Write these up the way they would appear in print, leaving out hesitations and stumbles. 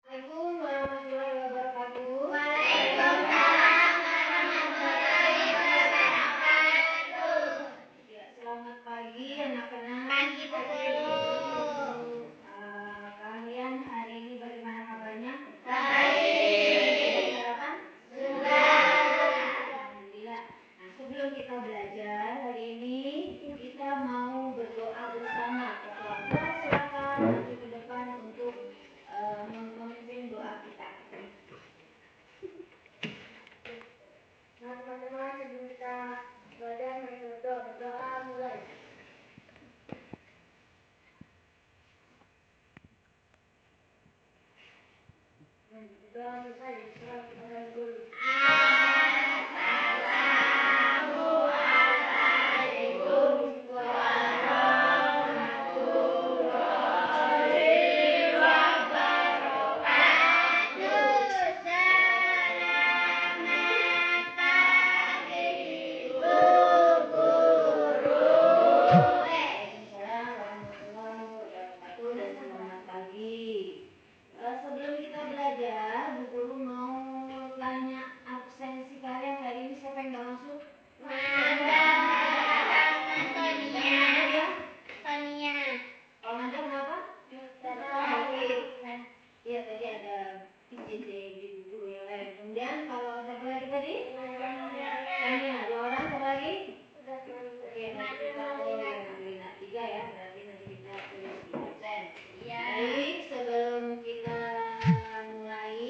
Assalamualaikum warahmatullahi wabarakatuh. Waalaikumsalam warahmatullahi wabarakatuh. Ya, selamat pagi anak-anak. Pagi Bu Guru. Kalian hari ini bagaimana kabarnya? Baik. Sarapan? Sudah. Alhamdulillah. Nah, sebelum kita belajar hari ini, kita mau berdoa bersama. Ketua silakan maju ke depan untuk memimpin doa kita. Nah, teman-teman, sebelum kita belajar berdoa mulai. Berdoa mulai. Assalamualaikum warahmatullahi wabarakatuh. Selamat pagi Bu Guru. Dan selamat pagi. Sebelum kita belajar, Bu Guru mau tanya absensi kalian hari ini siapa yang nggak masuk? Sonia. Oh, Nanda kenapa? Iya, tadi ada izin dari guru yang lain. Kemudian kalau satu lagi tadi? Sonia, dua orang, satu lagi? Oke, nanti kita Nina 3 ya, berarti nanti kita tulis di absen. Baik, sebelum kita mulai,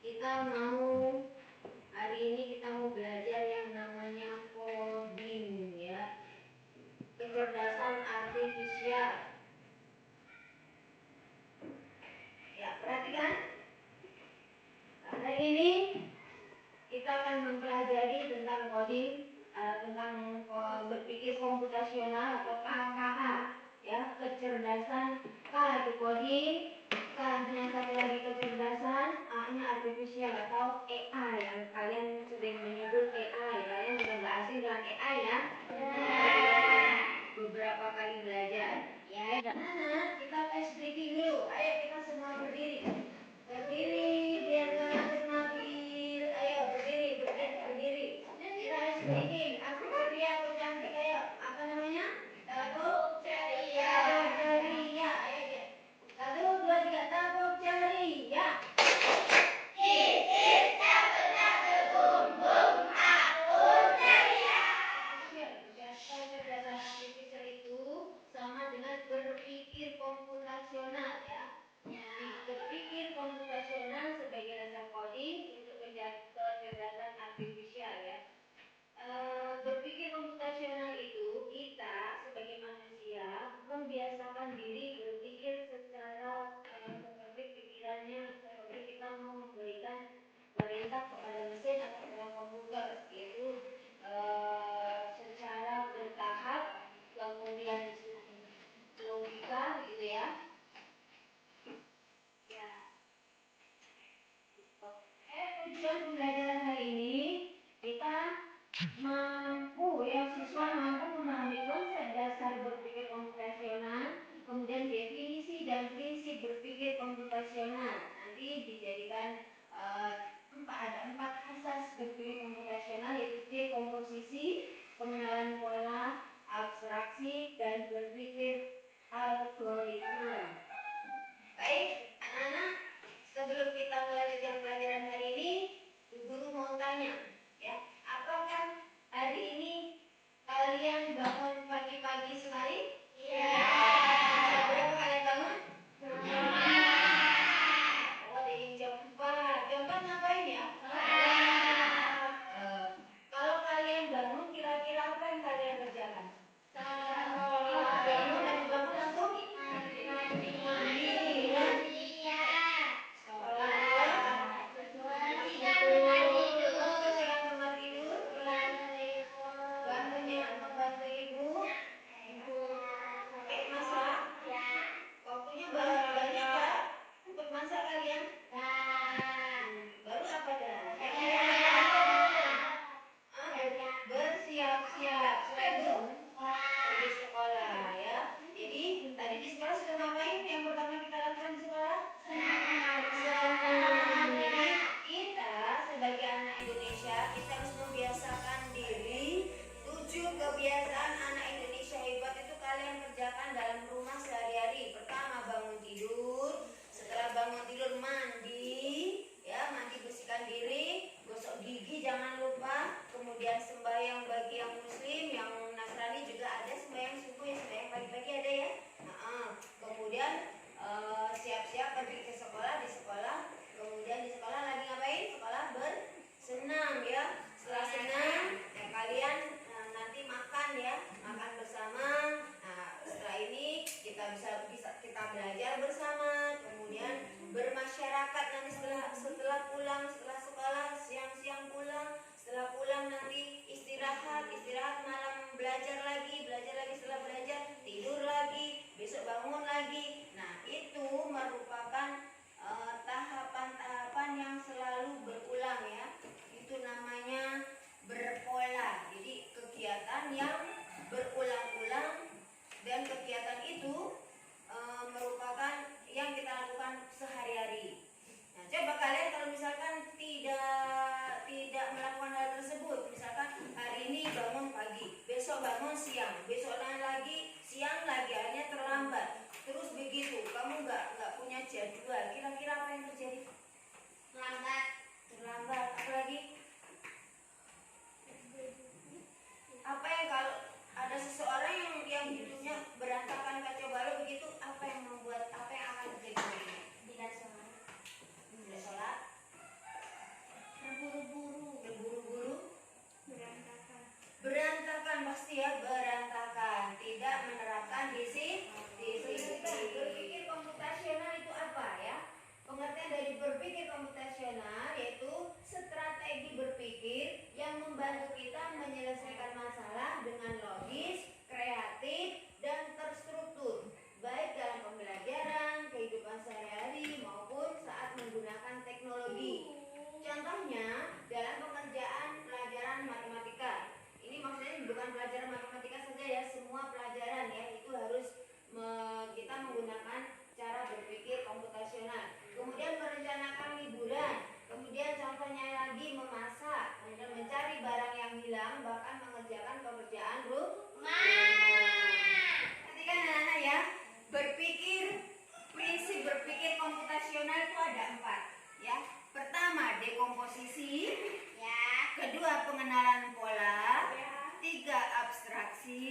kita mau hari ini kita mau belajar yang namanya coding ya, kecerdasan artifisial. Ya, perhatikan. Nah, hari ini kita akan mempelajari tentang coding, tentang berpikir komputasional atau KKA, ya, kecerdasan. K itu coding, K yang satu lagi kecerdasan, A-nya artifisial atau AI yang kalian sering menyebut AI. Kalian sudah nggak asing dengan AI ya? Beberapa kali belajar. Ya, kita tes breaking dulu. Ayo kita semua berdiri. Berdiri biar gak ternampil. Ayo berdiri. Kita ice breaking. Aku ceria, aku cantik. Ayo, apa namanya? Tabuk ceria. Ayo deh. 1, 2, 3, tabuk ceria. Kecerdasan artifisial itu sama dengan berpikir komputasional ya. Berpikir komputasional sebagai dasar coding untuk kecerdasan artifisial ya. Berpikir komputasional itu kita sebagai manusia membiasakan diri berpikir secara seperti pikirannya, seperti kita mau memberikan perintah kepada mesin atau dalam komputer, yaitu secara bertahap, kemudian logika gitu ya. Tujuan pembelajaran hari ini Indonesia, kita harus membiasakan diri. 7 kebiasaan anak Indonesia hebat itu kalian kerjakan dalam rumah sehari-hari. Pertama, bangun tidur. Setelah bangun tidur mandi, ya, mandi bersihkan diri, gosok gigi jangan lupa. Kemudian sembahyang bagi yang muslim, yang Nasrani juga ada sembahyang subuh, ya sembahyang pagi-pagi ada ya. Kemudian siap-siap pergi ke sekolah, di sekolah. Kemudian di sekolah lagi ngapain? Sekolah bersenam ya. Setelah senam, ya, kalian nanti makan ya, makan bersama. Nah, setelah ini kita bisa kita belajar bersama. Kemudian bermasyarakat nanti setelah pulang, setelah sekolah siang-siang pulang. Setelah pulang nanti istirahat malam belajar lagi, setelah belajar tidur lagi, besok bangun lagi. Nah, itu merupakan tahapan-tahapan yang selalu berulang ya. Itu namanya berpola. Jadi kegiatan yang berulang-ulang, dan kegiatan itu merupakan yang kita lakukan sehari-hari. Nah, coba kalian kalau misalkan tidak melakukan hal tersebut, misalkan hari ini bangun pagi, besok bangun siang, besok lagi siang lagi, akhirnya terlambat. Terus begitu, kamu nggak punya jadwal. Kira-kira apa yang terjadi? Terlambat. Apa lagi? Apa yang kalau ada seseorang yang hidupnya berantakan kacau balau begitu, apa yang akan terjadi? Tidak sholat, berburu-buru, berantakan pasti ya, berantakan, tidak menerapkan disiplin. Berpikir komputasional itu apa ya? Pengertian dari berpikir komputasional yaitu strategi berpikir yang membantu kita menyelesaikan masalah dengan logis, kreatif, dan terstruktur, baik dalam pembelajaran, kehidupan sehari-hari maupun saat menggunakan teknologi. Contohnya dalam pengerjaan pelajaran matematika. Ini maksudnya bukan pelajaran matematika saja ya, semua pelajaran ya, itu harus kita menggunakan cara berpikir komputasional. Kemudian merencanakan liburan. Kemudian contohnya lagi memasak, kemudian mencari barang yang hilang, bahkan mengerjakan pekerjaan rumah. Nanti kan anak-anak ya, prinsip berpikir komputasional itu ada 4 ya. Pertama, dekomposisi ya. Kedua, pengenalan pola ya. 3, abstraksi.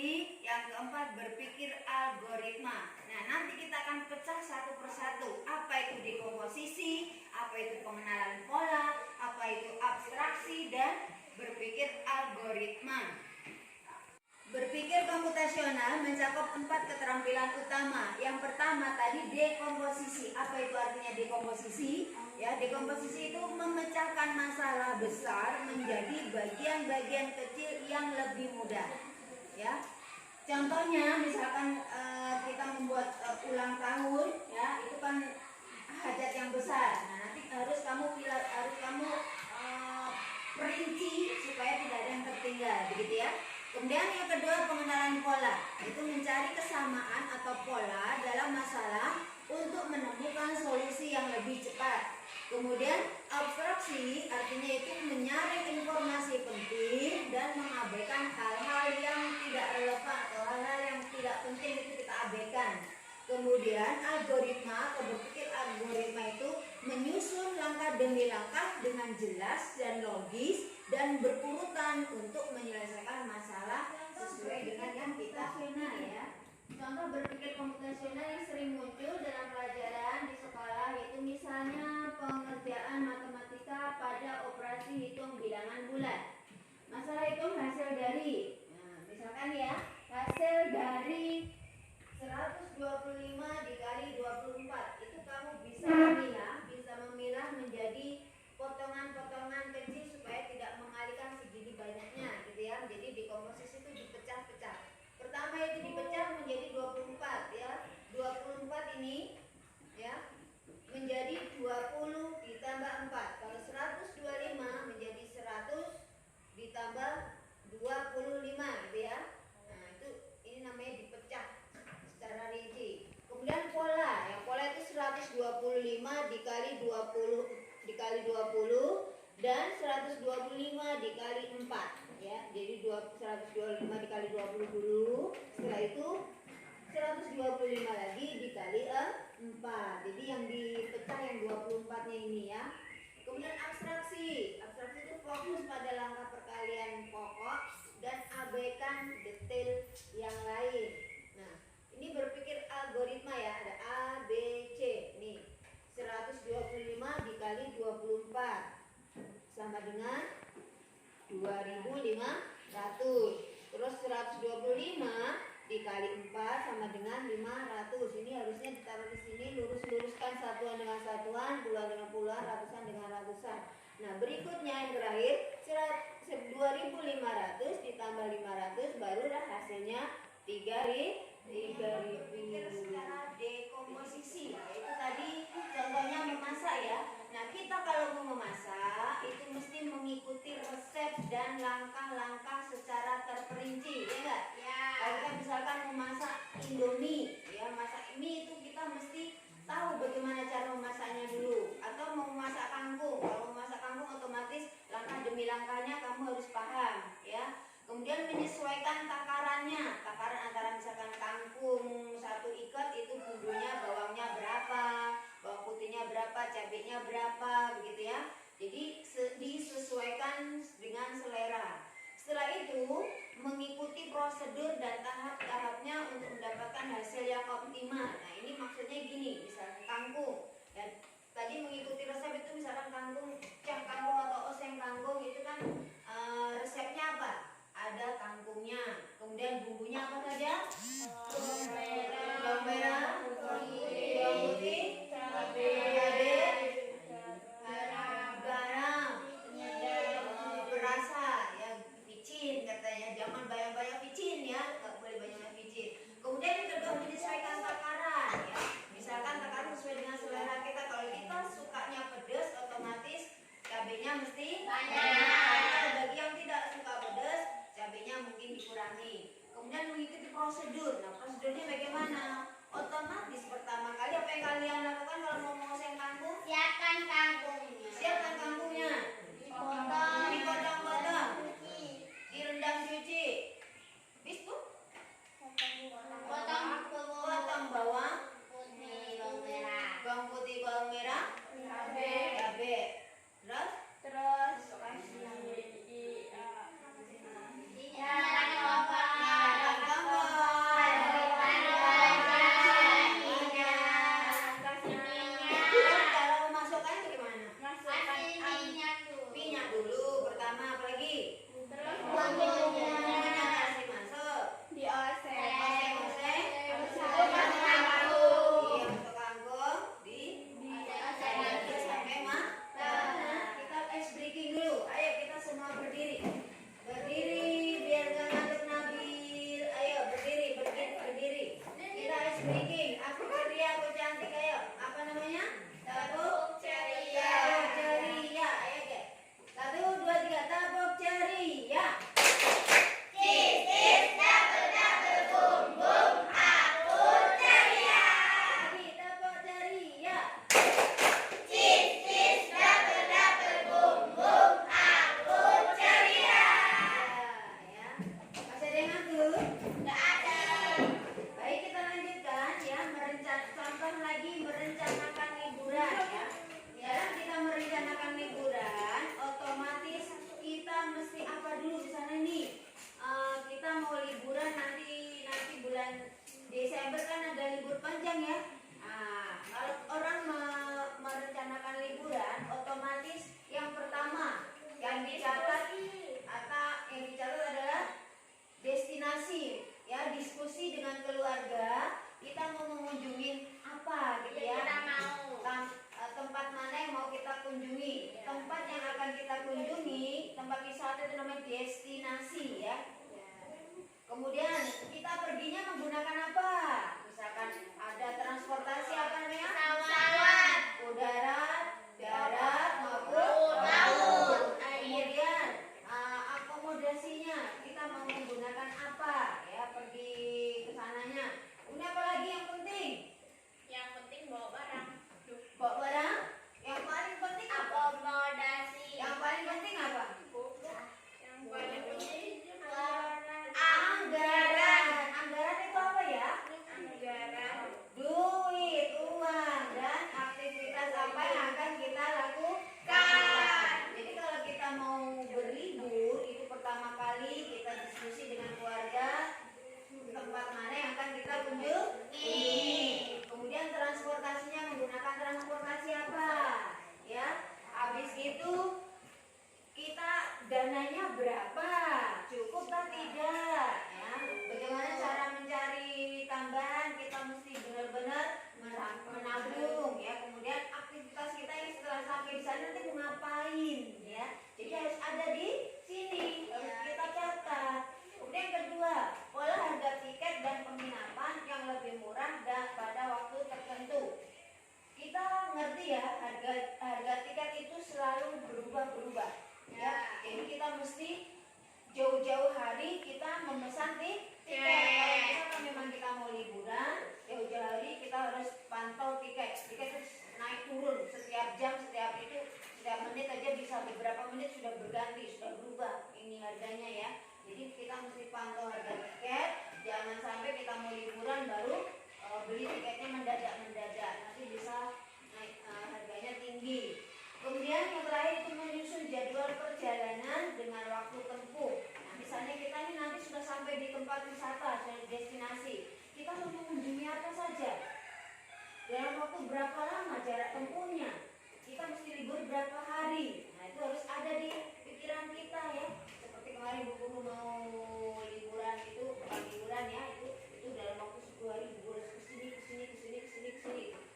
Yang keempat, berpikir algoritma. Nah, nanti kita akan pecah satu persatu. Apa itu dekomposisi, apa itu pengenalan pola, apa itu abstraksi, dan berpikir algoritma. Berpikir komputasional mencakup 4 keterampilan utama. Yang pertama tadi dekomposisi. Apa itu artinya dekomposisi? Ya, dekomposisi itu memecahkan masalah besar menjadi bagian-bagian kecil yang lebih mudah. Ya, contohnya misalkan kita membuat ulang tahun, ya, itu kan hajat yang besar. Nah, nanti harus kamu perinci supaya tidak ada yang tertinggal, begitu ya. Kemudian yang kedua, pengenalan pola. Itu mencari kesamaan atau pola dalam masalah untuk menemukan solusi yang lebih cepat. Kemudian abstraksi artinya itu menyaring informasi penting dan mengabaikan hal-hal yang tidak relevan atau hal-hal yang tidak penting itu kita abaikan. Kemudian algoritma atau berpikir algoritma itu menyusun langkah demi langkah dengan jelas dan logis dan berurutan untuk menyelesaikan masalah sesuai dengan yang kita kenal ya. Contoh berpikir komputasional yang sering muncul dalam pelajaran di sekolah yaitu misalnya pengerjaan matematika pada operasi hitung bilangan bulat. Masalah hitung hasil dari, misalkan ya, hasil dari 125 dikali 24 itu kamu bisa memilah menjadi potongan-potongan kecil supaya tidak mengalihkan segini banyaknya gitu ya. Jadi dekomposisi itu dipecah-pecah. Pertama itu dipecah menjadi 24 ya. 24 ini ya menjadi 20 ditambah 4. Kalau 125 menjadi 100 ditambah 25 gitu ya. Nah, itu ini namanya dipecah secara rinci. Kemudian pola, yang pola itu 125 dikali 20 dan 125 dikali 4 ya. Jadi 125 dikali 20 dulu. Setelah itu 125 lagi dikali 4. Jadi yang dipecah yang 24-nya ini ya. Kemudian abstraksi. Abstraksi itu fokus pada langkah perkalian pokok dan abaikan detail yang lain. Nah, ini berpikir algoritma ya. Ada A, B, C. Nih, 125 dikali 24 sama dengan 2500. Terus 125 dikali 4 sama dengan 500. Ini harusnya ditaruh di sini, lurus-luruskan satuan dengan satuan, puluhan dengan puluhan, ratusan dengan ratusan. Nah, berikutnya yang terakhir 2500 ditambah 500 barulah hasilnya 3000. Pikir secara dekomposisi, yaitu tadi contohnya memasak ya. Nah, kita kalau mau memasak itu mesti mengikuti resep dan langkah-langkah secara terperinci, ya enggak? Ya. Kalau kita misalkan memasak Indomie, ya masak mie itu kita mesti tahu bagaimana cara memasaknya dulu. Atau mau memasak kangkung, kalau memasak kangkung otomatis langkah demi langkahnya kamu harus paham, ya. Kemudian menyesuaikan takarannya, takaran antara misalkan kangkung 1 ikat itu bumbunya bawangnya berapa, bawang putihnya berapa, cabenya berapa, begitu ya. Jadi disesuaikan dengan selera. Setelah itu mengikuti prosedur dan tahap-tahapnya untuk mendapatkan hasil yang optimal. Nah, ini maksudnya gini, misalnya kangkung dan tadi mengikuti resep itu misalkan kangkung, cah kangkung atau oseng kangkung itu kan resepnya apa? Ada kangkungnya, kemudian bumbunya apa saja? Bawang merah, bawang putih, cabai, garam, berasa ya, vicin katanya, jangan banyak-banyak vicin ya, nggak boleh banyak vicin. Kemudian yang kedua menyesuaikan takaran ya, misalkan takaran sesuai dengan selera kita. Kalau kita sukanya pedas, otomatis cabenya mesti banyak. Bagi yang tidak suka pedas, cabenya mungkin dikurangi. Kemudian mengikuti prosedur. Nah, prosedurnya bagaimana? Otomatis pertama kali apa yang kalian lakukan kalau mau ngoseng kangkung? Siapkan kangkungnya. Siapkan kangkungnya. Dipotong-potong. Direndam cuci. Habis itu Potong bawang putih, bawang merah. bawang putih, bawang merah, cabai. Terus kalau memasukkannya bagaimana? Minyak dulu pertama, apa lagi? Bumbunya kasih masuk. Oseng-oseng. Masuk kangkung, sampai kita ice breaking dulu. Ayo kita semua berdiri. Berdiri biar gak ngantuk Nabil. Ayo berdiri. Kita ice breaking. Aku ceria, aku cantik. Ayo. Apa namanya? Tabuk ceria. Ayo deh. 1, 2, 3. Tabuk ceria. Lagi tabuk ceria. Ya. Masih ada yang ngantuk? Baik, kita lanjutkan ya, contoh lagi merencanakan liburan ya. Dalam kita merencanakan liburan, otomatis kita mesti apa dulu di sana nih? Kita mau liburan nanti bulan Desember kan ada libur panjang ya. Kalau orang merencanakan liburan, otomatis yang pertama yang dicatat adalah destinasi ya, diskusi dengan keluarga. Kita mau mengunjungi apa gitu ya, tempat mana yang mau kita kunjungi, tempat yang akan kita kunjungi, tempat wisata itu namanya destinasi ya. Kemudian kita perginya menggunakan apa? Misalkan ada transportasi apa namanya? Pesawat. Udara, darat maupun laut. Kemudian akomodasinya kita mau menggunakan apa ya, pergi ke sananya. Kemudian apa lagi yang penting? Yang penting bawa barang. Bawa barang. Yang paling penting apa? Akomodasi. Yang paling penting apa? berapa? Cukup atau tidak? Ya, bagaimana cara mencari tambahan? Kita mesti benar-benar menabung ya. Kemudian aktivitas kita yang setelah sampai di sana nanti mau ngapain ya. Jadi harus ada di sini, harus kita catat. Kemudian yang kedua, pola harga tiket dan penginapan yang lebih murah dan pada waktu tertentu. Kita ngerti ya, harga tiket itu selalu berubah-berubah ya. Jadi kita mesti jauh-jauh hari kita memesan tiket. Kalau misalkan memang kita mau liburan, jauh-jauh hari kita harus pantau tiket. Tiket itu naik turun setiap jam, setiap menit aja bisa beberapa menit sudah berganti, sudah berubah ini harganya ya. Jadi kita mesti pantau harga tiket. Jangan sampai kita mau liburan baru beli tiketnya mendadak, nanti bisa naik harganya tinggi. Kemudian yang terakhir itu menyusun jadwal perjalanan dengan waktu tempuh. Nah, misalnya kita ini nanti sudah sampai di tempat wisata, destinasi, kita mau mengunjungi apa saja, dalam waktu berapa lama jarak tempuhnya, kita mesti libur berapa hari. Nah, itu harus ada di pikiran kita ya. Seperti kemarin Bu Guru mau liburan itu, bukan liburan ya, itu dalam waktu 10 hari Bu Guru kesini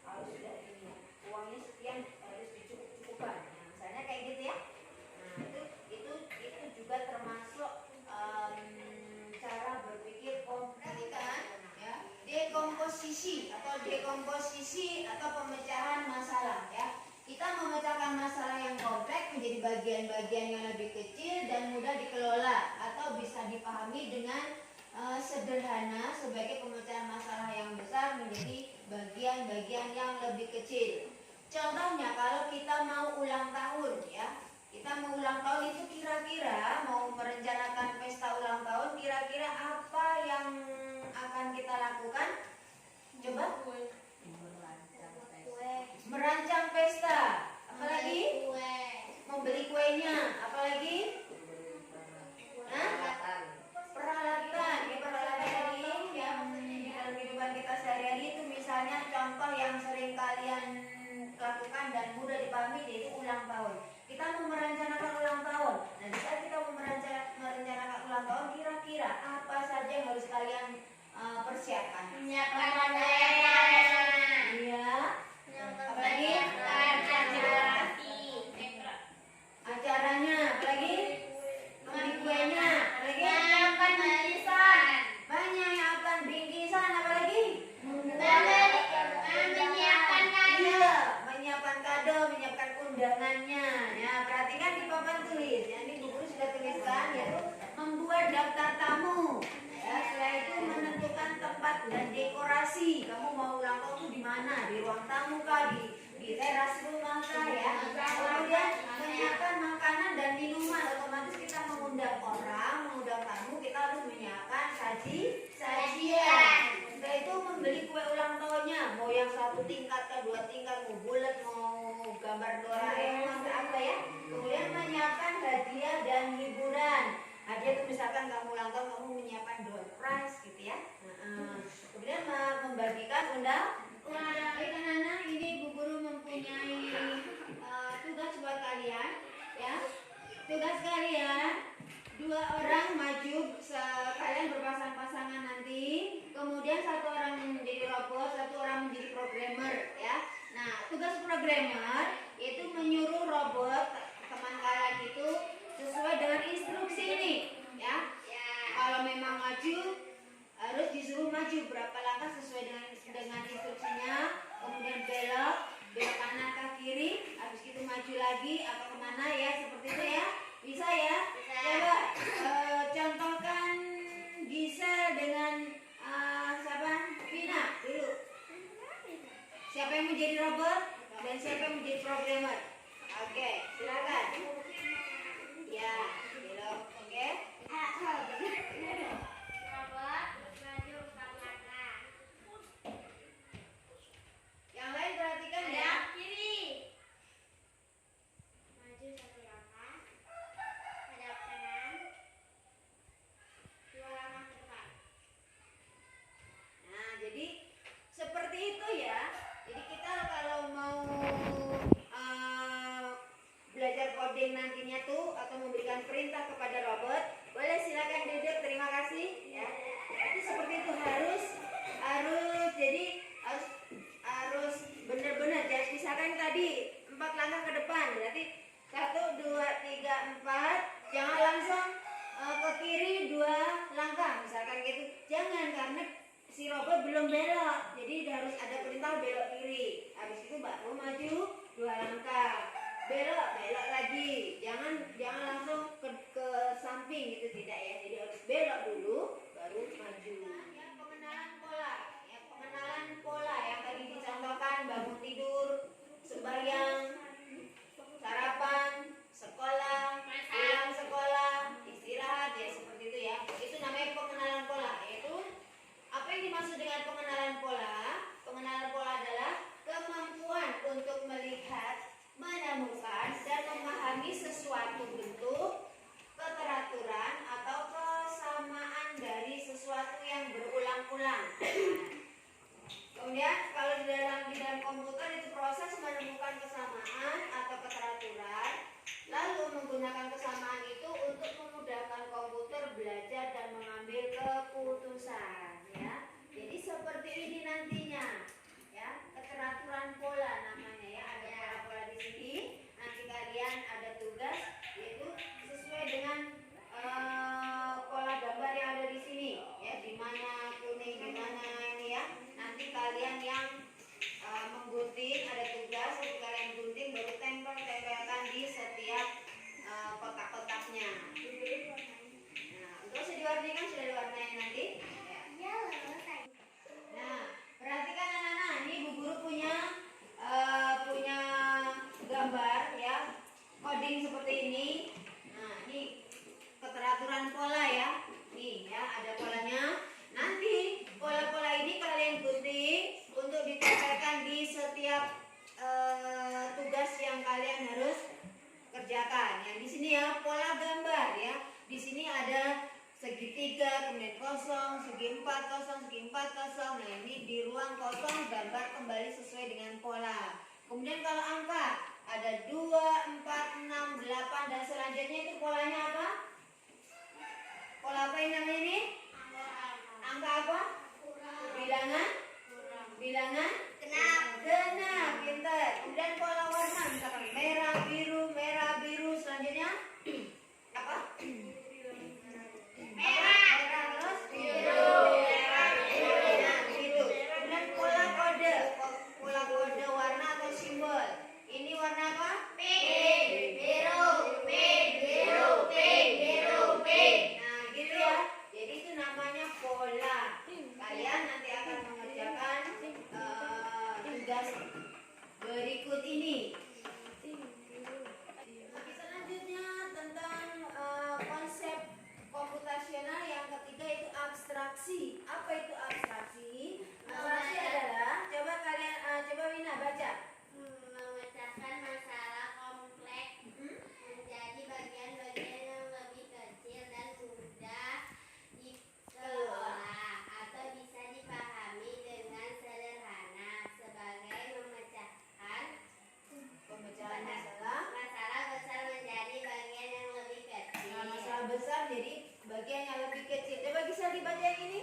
harus sudah ini uangnya sekian, harus dicukupkan. Nah, misalnya kayak gitu ya. Nah, itu juga termasuk cara berpikir ya, dekomposisi atau pemecahan masalah ya. Kita memecahkan masalah yang kompleks menjadi bagian-bagian yang lebih kecil dan mudah dikelola atau bisa dipahami dengan sederhana sebagai pemecahan masalah yang besar menjadi bagian-bagian yang lebih kecil. Contohnya kalau kita mau ulang tahun ya, kita mau ulang tahun itu kira-kira mau merencanakan pesta ulang tahun, kira-kira apa yang akan kita lakukan? Coba? Merancang pesta, apalagi? Membeli kuenya, apalagi? Peralatan tadi yang dalam kehidupan kita sehari-hari itu misalnya contoh yang sering kalian lakukan dan mudah dipahami yaitu ulang tahun. Kita mau merencanakan ulang tahun. Nah, di saat kita mau merencanakan ulang tahun, kira-kira apa saja yang harus kalian persiapkan? Menyiapkan undangan. Iya. Apalagi? Acaranya, apalagi? Beli kuenya, apalagi? Menyiapkan barisan. Banyak yang akan bingkisan, apalagi? Menyiapkan kado. Iya, menyiapkan kado, menyiapkan undangannya. Ya, perhatikan di papan tulis. Ya, ini Bu Guru sudah tuliskan, yaitu membuat daftar tamu. Ya, setelah itu menentukan tempat dan dekorasi. Kamu mau ulang tahun itu di mana? Di ruang tamu kah? Di teras rumah kah ya? Kemudian menyiapkan makanan dan minuman. Otomatis kita mengundang orang, mengundang tamu, kita harus menyiapkan sajian. Setelah itu membeli kue ulang tahunnya, mau yang 1 tingkat ke 2 tingkat, mau bulat, mau gambar Doraemon apa ya. Kemudian menyiapkan hadiah dan hiburan. Hadiah itu misalkan kamu ulang tahun, kamu menyiapkan door prize gitu ya. Kemudian membagikan undangan. Baik anak-anak, ini Bu Guru mempunyai tugas buat kalian ya. Tugas kalian 2 orang maju, kalian berpasang-pasangan nanti. Kemudian 1 orang menjadi robot, 1 orang menjadi programmer ya. Nah, tugas programmer itu menyuruh robot teman kalian itu sesuai dengan instruksi ini ya. Kalau memang maju harus disuruh maju berapa langkah sesuai dengan instruksinya. Kemudian belok kanan ke kiri, habis itu maju lagi atau kemana ya, seperti itu ya. Bisa ya? Coba contohkan Gisel dengan siapa? Vina dulu. Siapa yang menjadi robot dan siapa yang menjadi programmer? Oke, silakan. Ya, belok. Oke. Robot maju 4 langkah. Yang lain perhatikan ya. Kiri. Maju 1 langkah. Hadap kanan. 2 langkah ke depan. Nah, jadi seperti itu ya. Jadi kita kalau mau belajar coding belum belok, jadi harus ada perintah belok kiri. Habis itu baru maju 2 langkah. Belok lagi. Jangan langsung ke samping gitu, tidak ya. Jadi harus belok dulu baru maju. Ya, pengenalan pola. Ya, pengenalan pola yang tadi dicontohkan: bangun tidur, sembahyang, sarapan, sekolah, pulang sekolah, istirahat, ya seperti itu ya. Itu namanya pengenalan pola. Yaitu apa yang dimaksud dengan pengenalan pola? Pengenalan pola adalah kemampuan untuk melihat, menemukan, dan memahami sesuatu bentuk, keteraturan, atau kesamaan dari sesuatu yang berulang-ulang. Kemudian kalau di dalam komputer itu proses menemukan kesamaan atau keteraturan, lalu menggunakan kesamaan itu untuk memudahkan komputer belajar dan mengambil keputusan. Ya, jadi seperti ini nantinya. Ya, keteraturan pola namanya ya. Ada pola-pola di sini. Nanti kalian ada tugas yaitu sesuai dengan pola gambar yang ada di sini. Ya, di mana kuning, di mana ini ya. Nanti kalian yang menggunting, ada tugas untuk kalian gunting, baru tempelkan di setiap kotak-kotaknya. Nah, untuk sudah diwarnai kan, sudah diwarnai nanti. Ya. Nah, perhatikan anak-anak, ini Bu Guru punya gambar ya, coding seperti ini. Nah, ini keteraturan pola ya. Nih ya, ada polanya. Nanti pola-pola ini kalian gunting untuk ditempelkan di setiap tugas yang kalian harus kerjakan. Yang di sini ya pola gambar ya. Di sini ada segitiga, kemudian kosong, segi 4 kosong, segi 4 kosong. Nah, ini di ruang kosong gambar kembali sesuai dengan pola. Kemudian kalau angka ada 2, 4, 6, 8 dan selanjutnya itu polanya apa? Pola apa yang namanya ini? Angka apa? Bilangan? Bilangan? Genap, pintar. Kemudian pola warna, misalkan merah, biru, selanjutnya apa? Merah terus biru. Nah, biru. Kemudian pola kode warna atau simbol. Ini warna apa? Pink, biru, pink, biru, pink, biru, pink. Nah, gitu ya. Jadi itu namanya pola. Kalian nanti akan mengerjakan tugas berikut ini. Selanjutnya tentang konsep komputasional yang ketiga itu abstraksi. Apa itu abstraksi? Abstraksi adalah, coba kalian, coba Wina baca. Memecahkan masalah kompleks menjadi bagian-bagian yang lebih kecil dan mudah dikelola atau bisa dipahami dengan sederhana. Sebagai memecahkan Pemecahan masalah. masalah besar menjadi bagian yang lebih kecil. Nah, masalah besar jadi bagian yang lebih kecil. Coba bisa dibaca yang ini.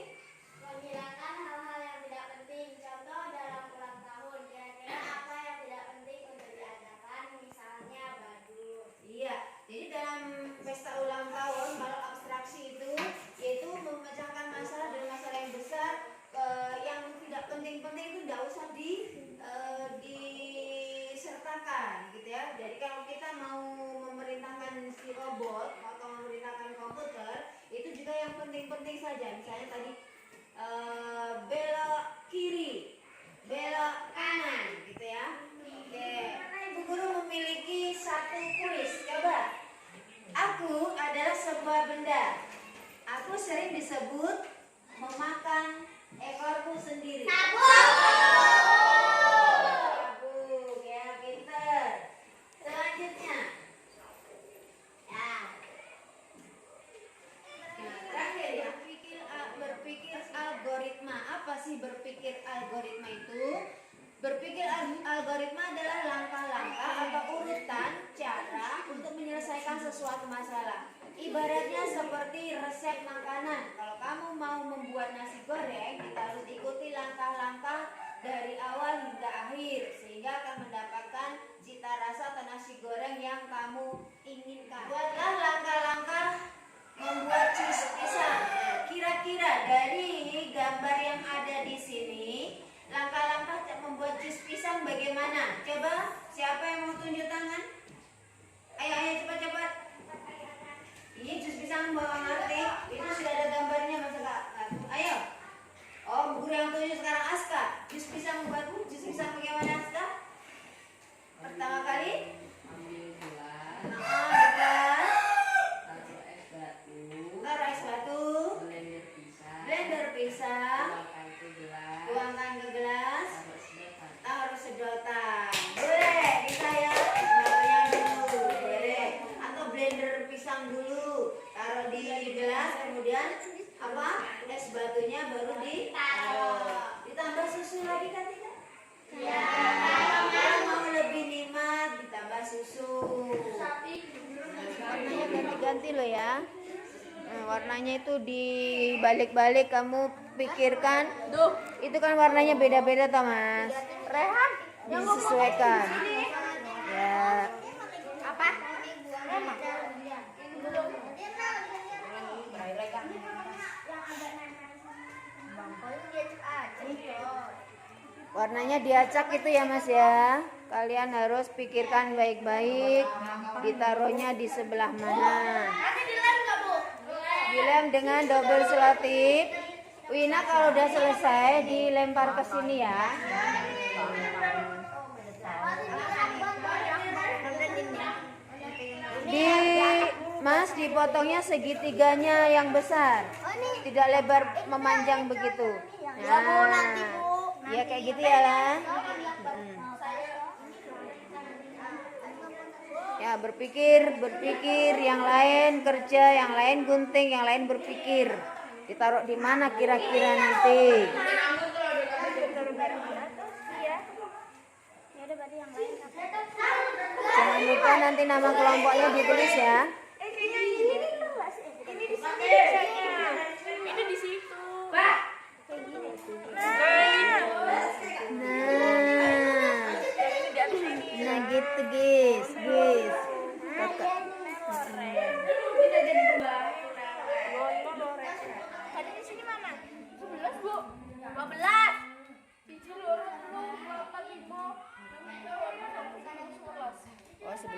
Menghilangkan hal-hal yang tidak penting. Contoh dalam ulang tahun, kira-kira apa yang tidak penting untuk diadakan? Misalnya badut. Iya, jadi dalam pesta ulang tahun kalau abstraksi itu yaitu memecahkan masalah dari masalah yang besar, yang tidak penting-penting itu tidak usah disertakan gitu ya. Jadi kalau kita mau memerintahkan si robot atau memerintahkan komputer, itu juga yang penting-penting saja. Misalnya tadi belok kiri, belok kanan gitu ya. Oke, Bu Guru memiliki satu kuis. Coba. Aku adalah sebuah benda. Aku sering disebut memakan ekorku sendiri. Sabuk, ya pinter. Selanjutnya. Ya. Nah, terakhir ya, berpikir algoritma. Apa sih berpikir algoritma itu? Berpikir algoritma adalah langkah-langkah atau urutan cara untuk menyelesaikan sesuatu masalah. Ibaratnya seperti resep makanan. Kalau kamu mau membuat nasi goreng, kita harus ikuti langkah-langkah dari awal hingga akhir sehingga akan mendapatkan cita rasa atau nasi goreng yang kamu inginkan. Buatlah langkah-langkah membuat pisang. Kira-kira dari gambar yang ada di sini pisang Bang Arti itu sudah ada gambarnya Mas Eka. Ayo. Oh, guru yang tujuh sekarang Aska. Jus pisang buatmu, jus pisang bagaimana Aska? Pertama kali ambil gelas, gelas, taruh es batu, taruh es batu, blender pisang, tuangkan ke gelas, tuangkan ke gelas, taruh sedotan. Boleh bisa ya, es batunya dulu, boleh. Atau blender pisang dulu, taruh di gelas, kemudian apa? Es batunya baru ditaruh. Ditambah susu lagi kan tidak? Ya. Kalau mau lebih nikmat ditambah susu. warnanya ganti-ganti loh ya. Nah, warnanya itu dibalik-balik, kamu pikirkan. Itu kan warnanya beda-beda toh Mas. Rehan, Disesuaikan. Ya. apa? Warnanya diacak itu ya Mas ya. Kalian harus pikirkan baik-baik ditaruhnya di sebelah mana. Nanti dilem nggak Bu? Dilem dengan double selotip. Wina kalau udah selesai dilempar ke sini ya. Di Mas dipotongnya segitiganya yang besar. Tidak lebar memanjang begitu. Nah, ya kayak gitu ya lah. Ya berpikir, yang lain kerja, yang lain gunting, yang lain berpikir. Ditaruh di mana kira-kira nanti? Jangan lupa nanti nama kelompoknya ditulis ya. Ini di situ. Nah gitu guys. Kakak. Tadi di sini Mama. 11 Bu. 15. Oh 11.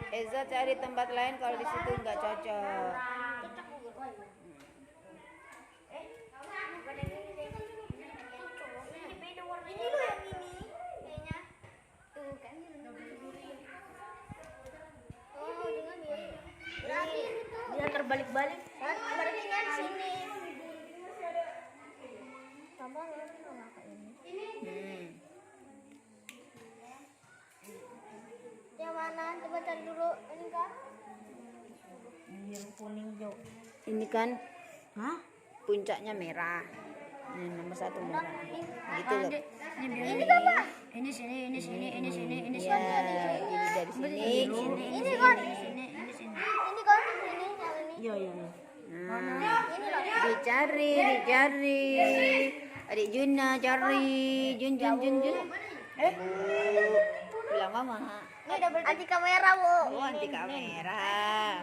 Eza cari tempat lain kalau di situ nggak cocok. Ini loh yang ini kayaknya. Tuh kan. Oh, dengan dia. Berarti itu. Dia terbalik-balik. Berarti kan sini. Tambah lagi nggak kayak ini. Yang mana? Coba cari dulu. Ini kan? Yang kuning jauh. Ini kan puncaknya merah. Ini nomor 1 merah. Gitu loh. Ini apa? Ini sini. Ya, Ini dari sini. Ini kan? Ini kan? Ini yang ini. Nah, dicari. Adik Juna cari. Jun. Bilang mama. Ini double anti kamera, Bu. Oh, anti kamera.